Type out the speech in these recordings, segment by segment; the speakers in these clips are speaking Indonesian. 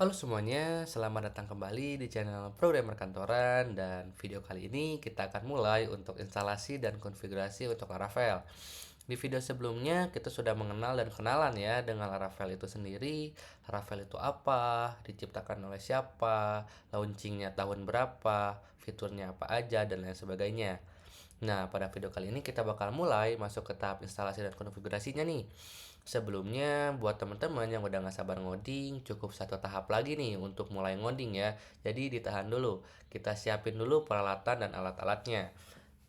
Halo semuanya, selamat datang kembali di channel Programmer Kantoran dan video kali ini kita akan mulai untuk instalasi dan konfigurasi untuk Laravel. Di video sebelumnya kita sudah mengenal dan kenalan ya dengan Laravel itu sendiri, Laravel itu apa, diciptakan oleh siapa, launchingnya tahun berapa, fiturnya apa aja dan lain sebagainya. Nah, pada video kali ini kita bakal mulai masuk ke tahap instalasi dan konfigurasinya nih. Sebelumnya, buat teman-teman yang udah nggak sabar ngoding, cukup satu tahap lagi nih untuk mulai ngoding ya. Jadi ditahan dulu, kita siapin dulu peralatan dan alat-alatnya.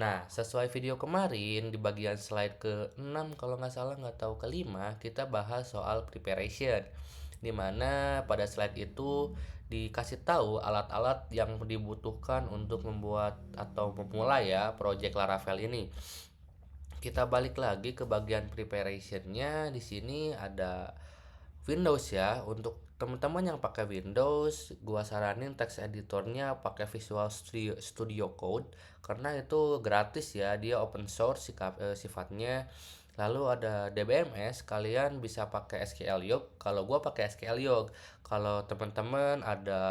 Nah, sesuai video kemarin di bagian slide ke-6 kalau nggak salah nggak tahu ke-5, kita bahas soal preparation. Dimana pada slide itu dikasih tahu alat-alat yang dibutuhkan untuk membuat atau memulai ya project Laravel ini. Kita balik lagi ke bagian preparationnya. Di sini ada Windows ya. Untuk teman-teman yang pakai Windows, gua saranin text editornya pakai Visual Studio Code karena itu gratis ya, dia open source sifatnya. Lalu ada DBMS, kalian bisa pakai SQL Kalau gua pakai SQL kalau teman-teman ada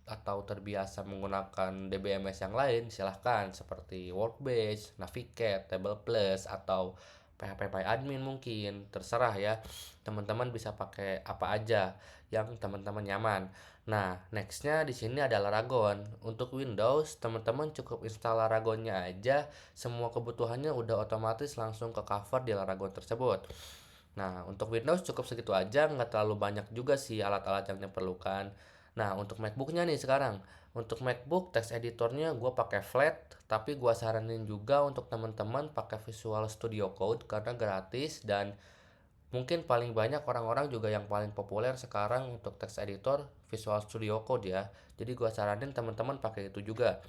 atau terbiasa menggunakan DBMS yang lain, silahkan seperti Workbench, Navigate, Table Plus, atau PHP Admin mungkin, terserah ya. Teman-teman bisa pakai apa aja yang teman-teman nyaman. Nah, nextnya di sini ada Laragon. Untuk Windows, teman-teman cukup install Laragonnya aja, semua kebutuhannya udah otomatis langsung ke cover di Laragon tersebut. Nah, untuk Windows cukup segitu aja, nggak terlalu banyak juga sih alat-alat yang diperlukan. Nah, untuk MacBooknya nih sekarang. Untuk MacBook, text editornya gue pakai Flat, tapi gue saranin juga untuk teman-teman pakai Visual Studio Code karena gratis dan mungkin paling banyak orang-orang juga yang paling populer sekarang untuk text editor Visual Studio Code ya. Jadi gue saranin teman-teman pakai itu juga.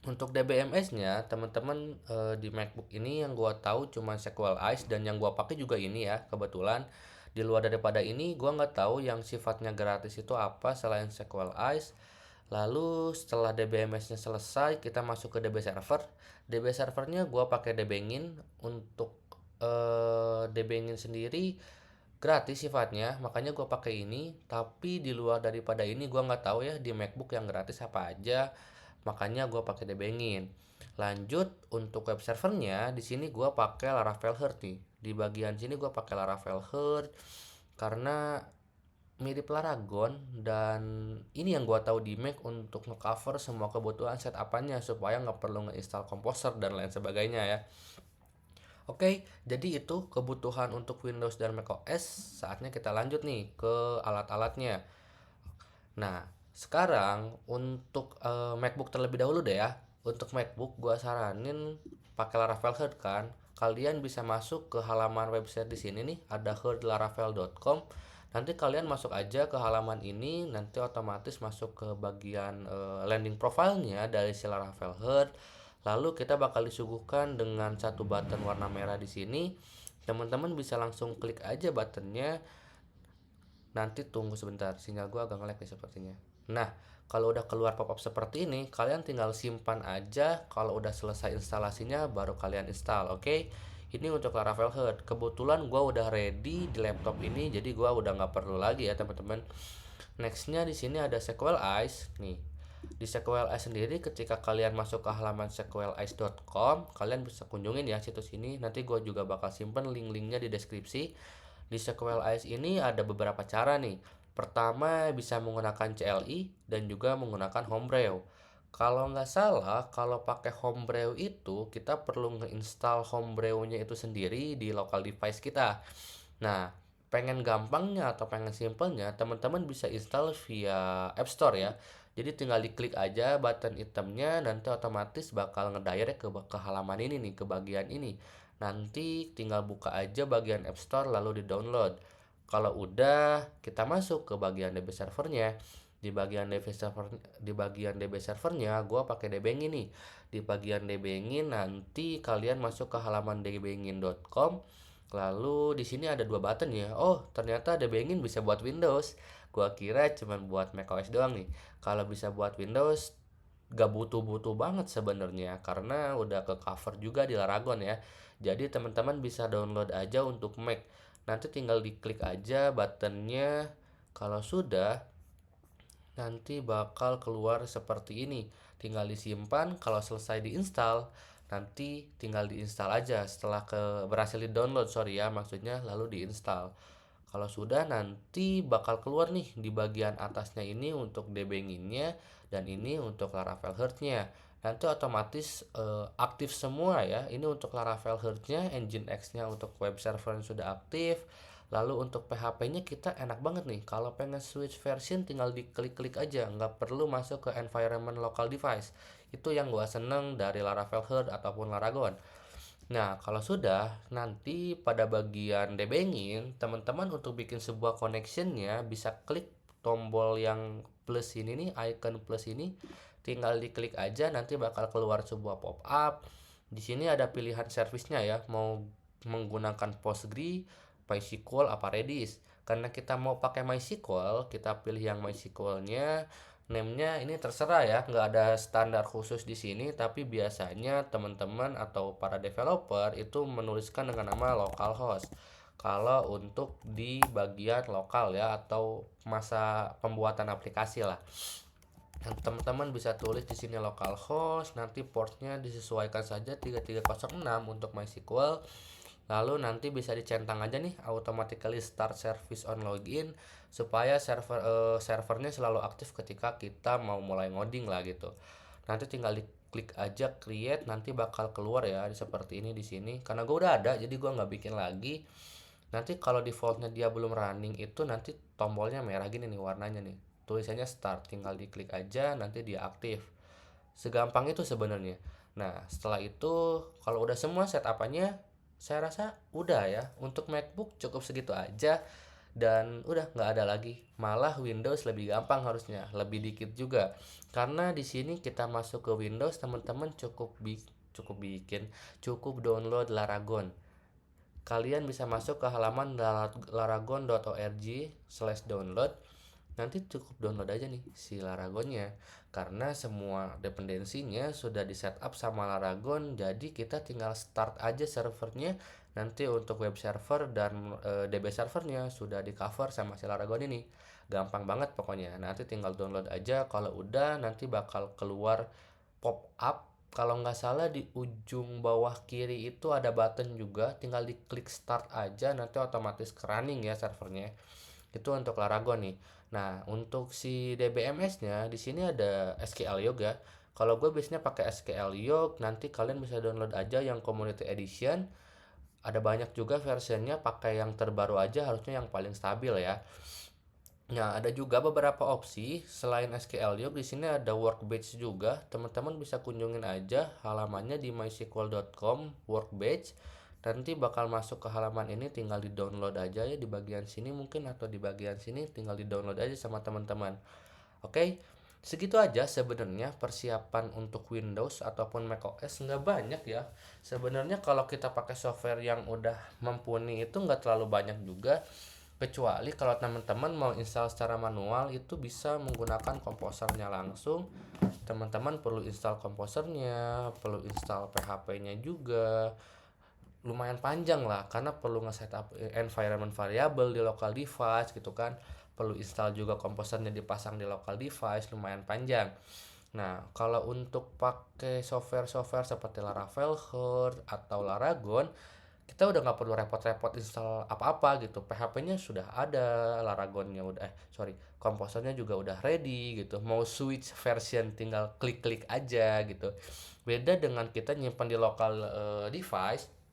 Untuk DBMS-nya, teman-teman di MacBook ini yang gua tahu cuma SQLite dan yang gua pakai juga ini ya, kebetulan. Di luar daripada ini, gua nggak tahu yang sifatnya gratis itu apa selain SQLite. Lalu setelah DBMS-nya selesai, kita masuk ke DB server. DB servernya gua pakai DBngin. Untuk DBngin sendiri gratis sifatnya, makanya gua pakai ini. Tapi di luar daripada ini, gua nggak tahu ya di MacBook yang gratis apa aja, makanya gue pakai debengin. Lanjut untuk web servernya, di sini gue pakai Laravel Heart nih. Di bagian sini gue pakai Laravel Heart karena mirip Laragon dan ini yang gue tahu di Mac untuk ngecover semua kebutuhan setupannya supaya nggak perlu ngeinstall Composer dan lain sebagainya ya. Oke, jadi itu kebutuhan untuk Windows dan macOS. Saatnya kita lanjut nih ke alat-alatnya. Nah, sekarang untuk MacBook terlebih dahulu deh ya. Untuk MacBook gua saranin pakai Laravel Herd kan. Kalian bisa masuk ke halaman website di sini nih, ada herdlaravel.com. Nanti kalian masuk aja ke halaman ini, nanti otomatis masuk ke bagian landing profile-nya dari si Laravel Herd. Lalu kita bakal disuguhkan dengan satu button warna merah di sini. Teman-teman bisa langsung klik aja buttonnya. Nanti tunggu sebentar, sinyal gua agak nge-lag nih sepertinya. Nah, kalau udah keluar pop-up seperti ini, kalian tinggal simpan aja. Kalau udah selesai instalasinya, baru kalian install, oke? Ini untuk Laravel Heart. Kebetulan gua udah ready di laptop ini, jadi gua udah nggak perlu lagi ya teman-teman. Nextnya di sini ada SQLice nih. Di SQLice sendiri, ketika kalian masuk ke halaman sqlice.com, kalian bisa kunjungin ya situs ini. Nanti gua juga bakal simpen link-linknya di deskripsi. Di SQLice ini ada beberapa cara nih. Pertama bisa menggunakan CLI dan juga menggunakan Homebrew. Kalau nggak salah, kalau pakai Homebrew itu kita perlu nge-install Homebrew-nya itu sendiri di local device kita. Nah, pengen gampangnya atau pengen simpelnya, teman-teman bisa install via App Store ya. Jadi tinggal diklik aja button itemnya, nanti otomatis bakal ngedirect ke halaman ini nih, ke bagian ini. Nanti tinggal buka aja bagian App Store lalu di-download. Kalau udah, kita masuk ke bagian DB servernya. Di bagian DB servernya, gua pakai dbengin nih. Di bagian dbengin nanti kalian masuk ke halaman dbengin.com. Lalu di sini ada dua button ya. Oh, ternyata dbengin bisa buat Windows. Gua kira cuman buat macOS doang nih. Kalau bisa buat Windows, gak butuh-butuh banget sebenarnya karena udah ke cover juga di Laragon ya. Jadi teman-teman bisa download aja untuk Mac. Nanti tinggal diklik aja buttonnya. Kalau sudah, nanti bakal keluar seperti ini. Tinggal disimpan, kalau selesai diinstal, nanti tinggal diinstal aja setelah berhasil di-download, sorry ya, maksudnya lalu diinstal. Kalau sudah nanti bakal keluar nih di bagian atasnya ini untuk debanginnya dan ini untuk Laravel Hearth-nya. Nanti otomatis aktif semua ya. Ini untuk Laravel Hearth-nya, Nginx-nya untuk web server yang sudah aktif. Lalu untuk PHP-nya kita enak banget nih. Kalau pengen switch version tinggal diklik-klik aja, nggak perlu masuk ke environment local device. Itu yang gua seneng dari Laravel Hearth ataupun Laragon. Nah, kalau sudah, nanti pada bagian debanging, teman-teman untuk bikin sebuah connectionnya bisa klik tombol yang plus ini nih, icon plus ini, tinggal diklik aja, nanti bakal keluar sebuah pop-up. Di sini ada pilihan servisnya ya, mau menggunakan Postgre, MySQL, apa Redis. Karena kita mau pakai MySQL, kita pilih yang MySQL-nya. Name-nya ini terserah ya, nggak ada standar khusus di sini, tapi biasanya teman-teman atau para developer itu menuliskan dengan nama localhost. Kalau untuk di bagian lokal ya atau masa pembuatan aplikasi lah. Teman-teman bisa tulis di sini localhost, nanti portnya disesuaikan saja 3306 untuk MySQL. Lalu nanti bisa dicentang aja nih automatically start service on login supaya servernya selalu aktif ketika kita mau mulai ngoding lah gitu. Nanti tinggal diklik aja create, nanti bakal keluar ya seperti ini di sini. Karena gue udah ada jadi gue nggak bikin lagi. Nanti kalau defaultnya dia belum running itu nanti tombolnya merah gini nih warnanya nih. Tulisannya start, tinggal diklik aja nanti dia aktif. Segampang itu sebenarnya. Nah, setelah itu kalau udah semua setapannya saya rasa udah ya. Untuk MacBook cukup segitu aja dan udah nggak ada lagi. Malah Windows lebih gampang harusnya, lebih dikit juga. Karena di sini kita masuk ke Windows, teman-teman cukup download Laragon. Kalian bisa masuk ke halaman laragon.org/download. Nanti cukup download aja nih si Laragonnya, karena semua dependensinya sudah di setup sama Laragon, jadi kita tinggal start aja servernya. Nanti untuk web server dan DB servernya sudah di cover sama si Laragon ini. Gampang banget pokoknya. Nanti tinggal download aja. Kalau udah nanti bakal keluar pop up. Kalau nggak salah di ujung bawah kiri itu ada button juga, tinggal diklik start aja, nanti otomatis ke running ya servernya. Itu untuk Laragon nih. Nah, untuk si DBMS-nya di sini ada SQL Yoga. Kalau gue biasanya pakai SQL Yoga, nanti kalian bisa download aja yang Community Edition. Ada banyak juga versionnya, pakai yang terbaru aja harusnya yang paling stabil ya. Nah, ada juga beberapa opsi selain SQL Yoga. Di sini ada Workbench juga. Teman-teman bisa kunjungin aja halamannya di mysql.com workbench. Nanti bakal masuk ke halaman ini, tinggal di-download aja ya di bagian sini mungkin, atau di bagian sini tinggal di-download aja sama teman-teman. Oke, segitu aja sebenarnya persiapan untuk Windows ataupun macOS, nggak banyak ya. Sebenarnya kalau kita pakai software yang udah mumpuni itu nggak terlalu banyak juga. Kecuali kalau teman-teman mau install secara manual itu bisa menggunakan komposernya langsung. Teman-teman perlu install komposernya, perlu install PHP-nya juga. Lumayan panjang lah karena perlu nge-setup environment variable di local device gitu kan. Perlu install juga komposernya dipasang di local device, lumayan panjang. Nah, kalau untuk pakai software-software seperti Laravel Hearth atau Laragon, kita udah nggak perlu repot-repot install apa-apa gitu. PHP-nya sudah ada, Laragonnya udah komposernya juga udah ready gitu. Mau switch version tinggal klik-klik aja gitu. Beda dengan kita nyimpan di local device,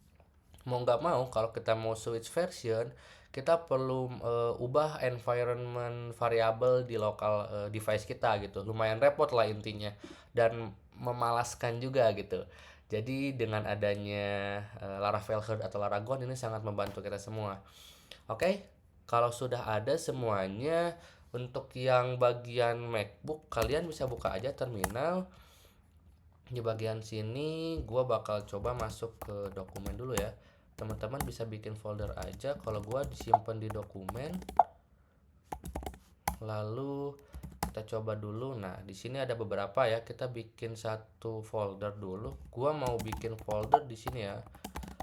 mau nggak mau kalau kita mau switch version kita perlu ubah environment variable di local device kita gitu. Lumayan repot lah intinya dan memalaskan juga gitu. Jadi dengan adanya Laravel Hearth atau Laragon ini sangat membantu kita semua. Oke, kalau sudah ada semuanya, untuk yang bagian MacBook kalian bisa buka aja terminal. Di bagian sini gua bakal coba masuk ke dokumen dulu ya. Teman-teman bisa bikin folder aja. Kalau gua disimpan di dokumen, lalu kita coba dulu. Nah, di sini ada beberapa ya. Kita bikin satu folder dulu. Gua mau bikin folder di sini ya.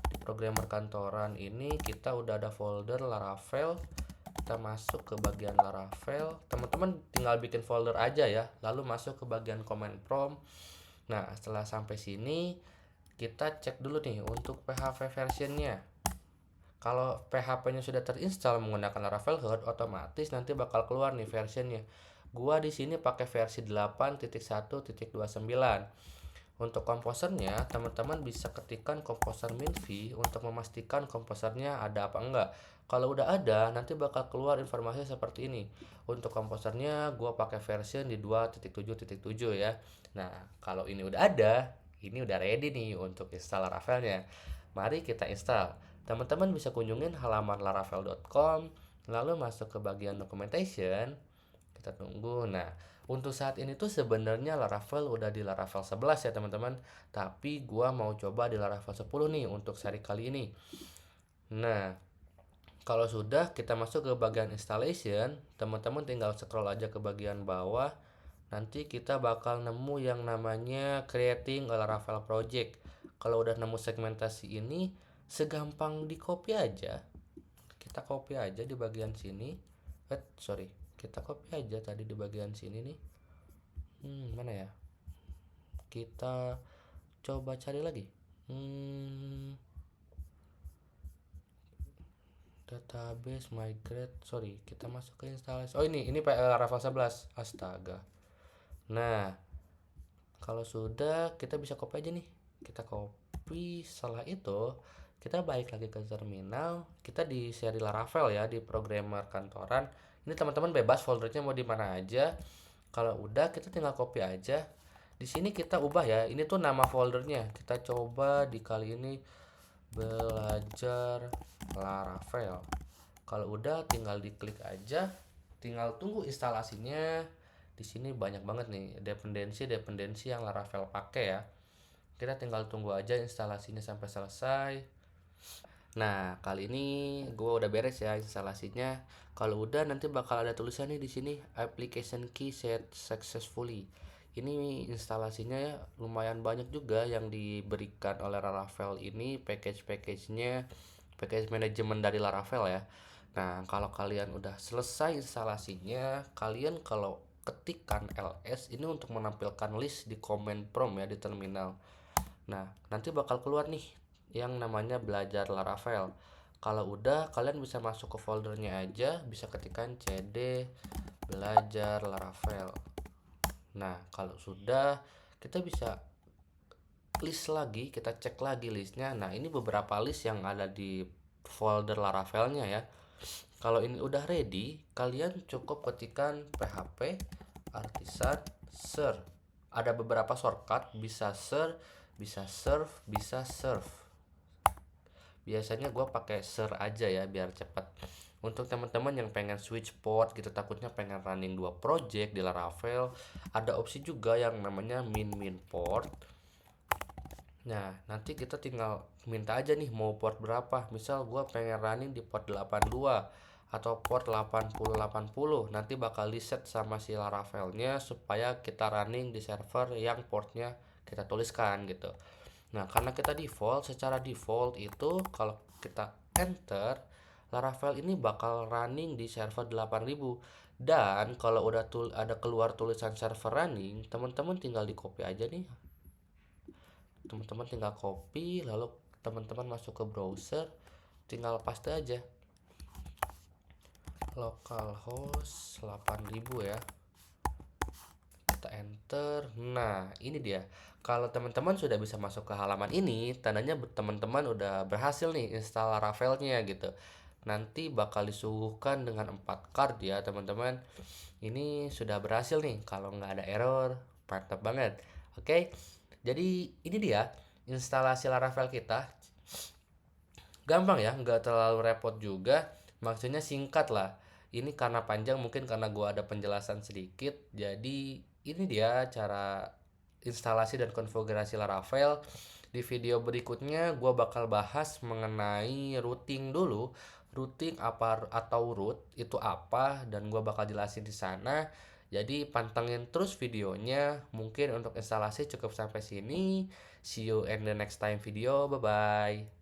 Di programmer kantoran ini kita udah ada folder Laravel. Kita masuk ke bagian Laravel. Teman-teman tinggal tinggal bikin folder aja ya, lalu masuk ke bagian command prompt. Nah, setelah sampai sini kita cek dulu nih untuk PHP versionnya. Kalau PHP-nya sudah terinstall menggunakan Laravel Herd, otomatis nanti bakal keluar nih versionnya. Gua di sini pakai versi 8.1.29. Untuk komposernya, teman-teman bisa ketikkan komposer minv untuk memastikan komposernya ada apa enggak. Kalau udah ada, nanti bakal keluar informasi seperti ini. Untuk komposernya, gua pakai version di 2.7.7 ya. Nah, kalau ini udah ada, ini udah ready nih untuk install Laravelnya. Mari kita install. Teman-teman bisa kunjungin halaman laravel.com, lalu masuk ke bagian documentation. Kita tunggu. Nah, untuk saat ini tuh sebenarnya Laravel udah di Laravel 11 ya teman-teman, tapi gua mau coba di Laravel 10 nih untuk seri kali ini. Nah, kalau sudah kita masuk ke bagian installation, teman-teman tinggal scroll aja ke bagian bawah. Nanti kita bakal nemu yang namanya creating a Laravel project. Kalau udah nemu segmentasi ini, segampang di copy aja. Kita copy aja di bagian sini. Kita copy aja tadi di bagian sini nih. Mana ya? Kita coba cari lagi. Database migrate. Kita masuk ke instalasi. Oh, ini Laravel 11. Astaga. Nah, kalau sudah kita bisa copy aja nih. Kita copy, setelah itu kita balik lagi ke terminal. Kita di seri Laravel ya, di programmer kantoran. Ini teman-teman bebas foldernya mau di mana aja. Kalau udah kita tinggal copy aja. Di sini kita ubah ya. Ini tuh nama foldernya. Kita coba di kali ini belajar Laravel. Kalau udah tinggal diklik aja. Tinggal tunggu instalasinya. Di sini banyak banget nih dependensi yang Laravel pakai ya. Kita tinggal tunggu aja instalasinya sampai selesai. Nah, kali ini gue udah beres ya instalasinya. Kalau udah nanti bakal ada tulisannya di sini application key set successfully. Ini instalasinya ya lumayan banyak juga yang diberikan oleh Laravel ini, package-package-nya, package manajemen dari Laravel ya. Nah, kalau kalian udah selesai instalasinya, kalian kalau ketikkan ls ini untuk menampilkan list di command prompt ya di terminal. Nah, nanti bakal keluar nih yang namanya belajar Laravel. Kalau udah, kalian bisa masuk ke foldernya aja, bisa ketikkan cd belajar Laravel. Nah, kalau sudah, kita bisa list lagi, kita cek lagi listnya. Nah, ini beberapa list yang ada di folder Laravelnya ya. Kalau ini udah ready, kalian cukup ketikkan php artisan ser. Ada beberapa shortcut, bisa ser, bisa serve, bisa serve. Biasanya gue pakai ser aja ya biar cepat. Untuk teman-teman yang pengen switch port gitu, takutnya pengen running 2 project di Laravel, ada opsi juga yang namanya min port. Nah, nanti kita tinggal minta aja nih mau port berapa. Misal gue pengen running di port 82 atau port 8080. Nanti bakal di set sama si Laravelnya supaya kita running di server yang portnya kita tuliskan gitu. Nah, karena kita secara default itu kalau kita enter, Laravel ini bakal running di server 8000. Dan kalau udah ada keluar tulisan server running, teman-teman tinggal di copy aja nih. Teman-teman tinggal copy, lalu teman-teman masuk ke browser, tinggal paste aja localhost 8000 ya, kita enter. Nah, ini dia. Kalau teman-teman sudah bisa masuk ke halaman ini, tandanya teman-teman udah berhasil nih install Laravelnya gitu. Nanti bakal disuguhkan dengan 4 card ya teman-teman. Ini sudah berhasil nih, kalau nggak ada error, mantap banget. Oke, jadi ini dia instalasi Laravel kita. Gampang ya, nggak terlalu repot juga. Maksudnya singkat lah. Ini karena panjang, mungkin karena gua ada penjelasan sedikit. Jadi ini dia cara instalasi dan konfigurasi Laravel. Di video berikutnya gua bakal bahas mengenai routing dulu. Routing apa atau root itu apa, dan gua bakal jelasin di sana. Jadi pantengin terus videonya. Mungkin untuk instalasi cukup sampai sini. See you in the next time video. Bye bye.